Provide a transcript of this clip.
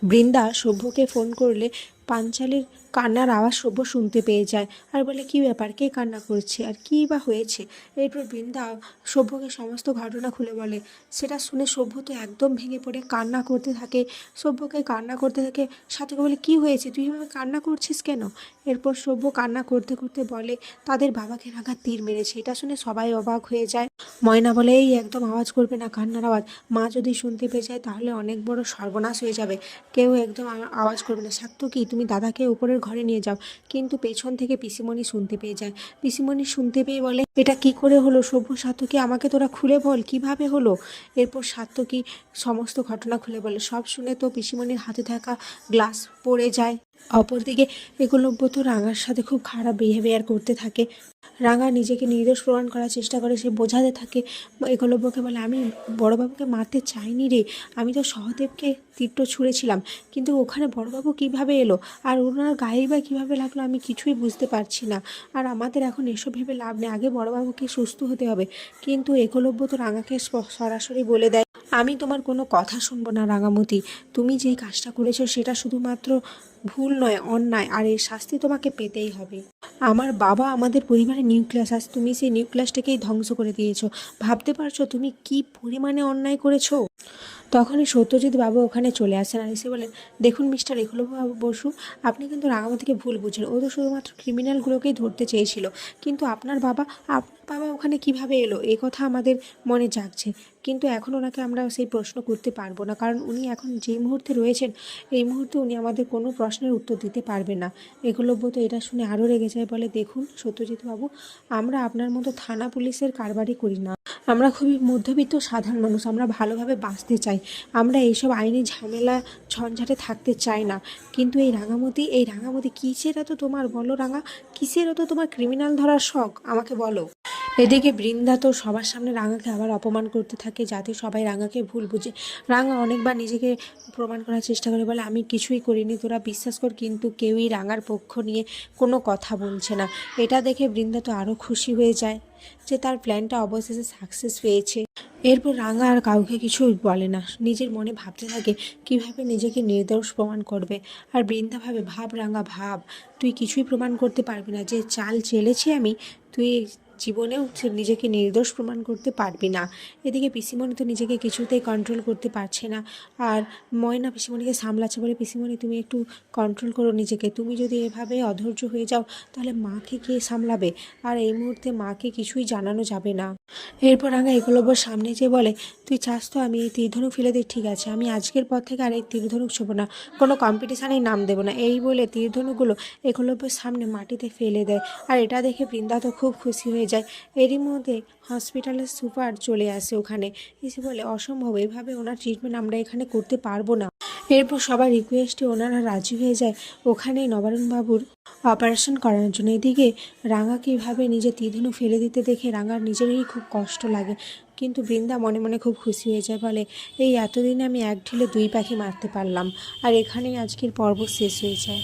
Brinda সভ্যকে phone করলে পাঞ্চালির কান্নার আওয়াজ সভ্য শুনতে পেয়ে যায় আর বলে, কী ব্যাপার, কে কান্না করছে আর কী বা হয়েছে। এরপর বৃন্দা সভ্যকে সমস্ত ঘটনা খুলে বলে। সেটা শুনে সভ্য তো একদম ভেঙে পড়ে কান্না করতে থাকে। সভ্যকে কান্না করতে থাকে, সাথীকে বলে, কী হয়েছে, তুই এভাবে কান্না করছিস কেন? এরপর সভ্য কান্না করতে করতে বলে, তাদের বাবাকে রাঙা তীর মেরেছে। এটা শুনে সবাই অবাক হয়ে যায়। ময়না বলে, এই একদম আওয়াজ করবে না, কান্নার আওয়াজ মা যদি শুনতে পেয়ে যায় তাহলে অনেক বড় সর্বনাশ হয়ে যাবে। কেউ একদম আওয়াজ করবে না। সাত্যকী, তুমি দাদাকে উপরের ঘরে নিয়ে যাও। কিন্তু পেছন থেকে পিসিমণি শুনতে পেয়ে যায়। পিসিমণি শুনতে পেয়ে বলে, এটা কি করে হলো সভ্য? সাত্যকী, আমাকে তোরা খুলে বল কিভাবে হলো। এরপর সাত্যকী সমস্ত ঘটনা খুলে বলে। সব শুনে তো পিসিমণির হাতে থাকা গ্লাস পড়ে যায়। অপরদিকে একলব্য তো রাঙার সাথে খুব খারাপ বিহেভিয়ার করতে থাকে। রাঙা নিজেকে নির্দোষ প্রমাণ করার চেষ্টা করে, সে বোঝাতে থাকে। একলব্যকে বলে, আমি বড়োবাবুকে মারতে চাইনি রে, আমি তো সহদেবকে তীরটা ছুঁড়েছিলাম, কিন্তু ওখানে বড়োবাবু কিভাবে এলো আর ওনার গায়েই বা কীভাবে লাগলো আমি কিছুই বুঝতে পারছি না। আর আমাদের এখন এসব ভেবে লাভ নেই, আগে বড়োবাবুকে সুস্থ হতে হবে। কিন্তু একলব্য তো রাঙাকে সরাসরি বলে দেয়, আমি তোমার কোনো কথা শুনবো না রাঙামতি। তুমি যেই কাজটা করেছো সেটা শুধুমাত্র ভুল নয়, অন্যায়, আর এর শাস্তি তোমাকে পেতেই হবে। আমার বাবা আমাদের পরিবারের নিউক্লিয়াস, আজ তুমি সেই নিউক্লিয়াসটাকেই ধ্বংস করে দিয়েছো। ভাবতে পারছো তুমি কি পরিমাণে অন্যায় করেছো? তখনই সত্যজিৎ বাবু ওখানে চলে আসেন আর এসে বলেন, দেখুন মিস্টার একলব্য বসু, আপনি কিন্তু রাঙামাতিকে ভুল বুঝছেন। ও তো শুধুমাত্র ক্রিমিনালগুলোকেই ধরতে চেয়েছিল, কিন্তু আপনার বাবা ওখানে কিভাবে এলো এই কথা আমাদের মনে জাগছে। কিন্তু এখন ওনাকে আমরা সেই প্রশ্ন করতে পারবো না, কারণ উনি এখন যেই মুহূর্তে রয়েছেন এই মুহূর্তে উনি আমাদের কোনো প্রশ্নের উত্তর দিতে পারবে না। একলব্য তো এটা শুনে আরও রেগে যায়, বলে, দেখুন সত্যজিৎ বাবু, আমরা আপনার মতো থানা পুলিশের কারবারই করি না। আমরা খুবই মধ্যবিত্ত সাধারণ মানুষ, আমরা ভালোভাবে বাঁচতে চাই, আমরা এইসব আইনি ঝামেলা ঝঞ্ঝাটে থাকতে চাই না। কিন্তু এই রাঙামতি কিসের এত তোমার, বলো রাঙা, কিসের এত তোমার ক্রিমিনাল ধরার শখ, আমাকে বলো। এদিকে বৃন্দা তো সবার সামনে রাঙাকে আবার অপমান করতে থাকে, যাতে সবাই রাঙাকে ভুল বুঝে। রাঙা অনেকবার নিজেকে প্রমাণ করার চেষ্টা করে, বলে, আমি কিছুই করিনি, তোরা বিশ্বাস কর। কিন্তু কেউই রাঙার পক্ষ নিয়ে কোনো কথা বলছে না। এটা দেখে বৃন্দা তো আরও খুশি হয়ে যায় যে তার প্ল্যানটা অবশেষে সাকসেস পেয়েছে। এরপর রাঙা আর কাউকে কিছু বলে না, নিজের মনে ভাবতে থাকে কিভাবে নিজেকে নির্দোষ প্রমাণ করবে। আর বৃন্দা ভাবে, ভাব রাঙা ভাব, তুই কিছুই প্রমাণ করতে পারবি না, যে চাল চেলেছি আমি, তুই জীবনেও নিজেকে নির্দোষ প্রমাণ করতে পারবি না। এদিকে পিসিমণি তো নিজেকে কিছুতেই কন্ট্রোল করতে পারছে না। আর ময়না পিসিমণিকে সামলাচ্ছে, বলে, পিসিমণি তুমি একটু কন্ট্রোল করো নিজেকে, তুমি যদি এভাবে অধৈর্য হয়ে যাও তাহলে মাকে কে সামলাবে। আর এই মুহূর্তে মাকে কিছুই জানানো যাবে না। এরপর রাঙা একলব্যর সামনে যেয়ে বলে, তুই চাস তো আমি এই তীরধনুক ফেলে দিই, ঠিক আছে, আমি আজকের পর থেকে আর এই তীরধনুক ছোবো না, কোনো কম্পিটিশানেই নাম দেবো না। এই বলে তীরধনুকগুলো একলব্যের সামনে মাটিতে ফেলে দেয়। আর এটা দেখে বৃন্দা তো খুব খুশি হয়ে যায়। এরই মধ্যে হসপিটালের সুপার চলে আসে ওখানে, এসে বলে, অসম্ভব, এভাবে ওনার ট্রিটমেন্ট আমরা এখানে করতে পারবো না। এরপর সবার রিকোয়েস্টে ওনারা রাজি হয়ে যায় ওখানেই নবারুণবাবুর অপারেশন করানোর জন্য। এদিকে রাঙাকে এভাবে নিজে তীরধনুক ফেলে দিতে দেখে রাঙার নিজেরই খুব কষ্ট লাগে, কিন্তু বৃন্দা মনে মনে খুব খুশি হয়ে যায়, বলে, এই এতদিনে আমি এক ঢিলে দুই পাখি মারতে পারলাম। আর এখানেই আজকের পর্ব শেষ হয়ে যায়।